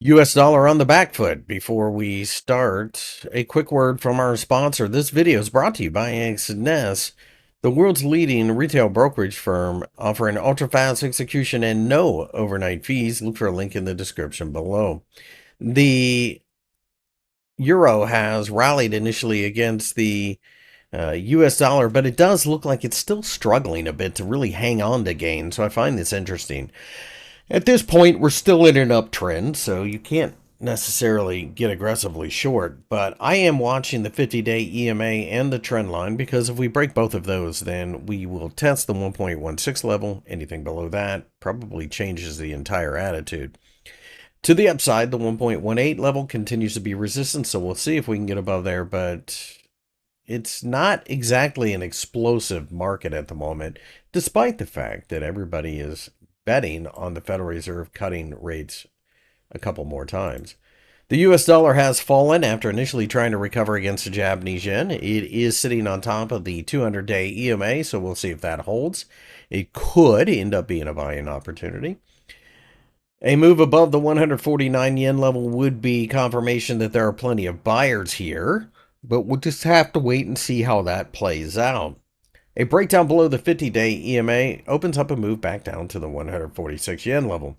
US dollar on the back foot. Before we start, a quick word from our sponsor. This video is brought to you by XNES, the world's leading retail brokerage firm offering ultra-fast execution and no overnight fees. Look for a link in the description below. The euro has rallied initially against the US dollar, but it does look like it's still struggling a bit to really hang on to gain. So I find this interesting. At this point, we're still in an uptrend, so you can't necessarily get aggressively short, but I am watching the 50-day EMA and the trend line because if we break both of those, then we will test the 1.16 level. Anything below that probably changes the entire attitude. To the upside, the 1.18 level continues to be resistance, so we'll see if we can get above there, but it's not exactly an explosive market at the moment, despite the fact that everybody is betting on the Federal Reserve cutting rates a couple more times. The US dollar has fallen after initially trying to recover against the Japanese yen. It is sitting on top of the 200-day EMA, so we'll see if that holds. It could end up being a buying opportunity. A move above the 149 yen level would be confirmation that there are plenty of buyers here, but we'll just have to wait and see how that plays out. A breakdown below the 50-day EMA opens up a move back down to the 146 yen level.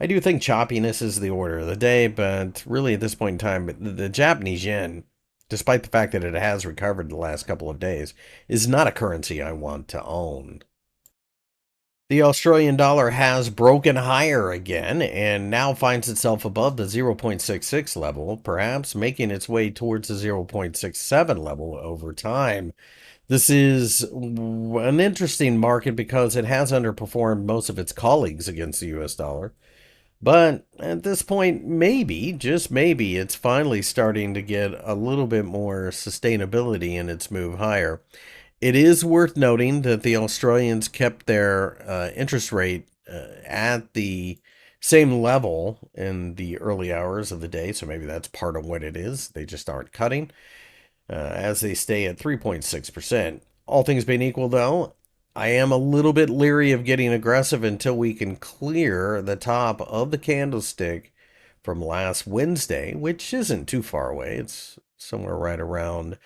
I do think choppiness is the order of the day, but really at this point in time, the Japanese yen, despite the fact that it has recovered the last couple of days, is not a currency I want to own. The Australian dollar has broken higher again and now finds itself above the 0.66 level, perhaps making its way towards the 0.67 level over time. This is an interesting market because it has underperformed most of its colleagues against the US dollar. But at this point, maybe, just maybe, it's finally starting to get a little bit more sustainability in its move higher. It is worth noting that the Australians kept their interest rate at the same level in the early hours of the day, so maybe that's part of what it is. They just aren't cutting as they stay at 3.6%. All things being equal, though, I am a little bit leery of getting aggressive until we can clear the top of the candlestick from last Wednesday, which isn't too far away. It's somewhere right around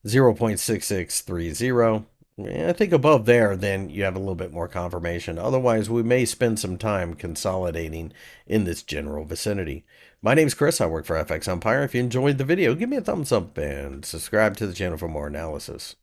0.6630. I think above there, then you have a little bit more confirmation. Otherwise, we may spend some time consolidating in this general vicinity. My name is Chris. I work for FXEmpire. If you enjoyed the video, give me a thumbs up and subscribe to the channel for more analysis.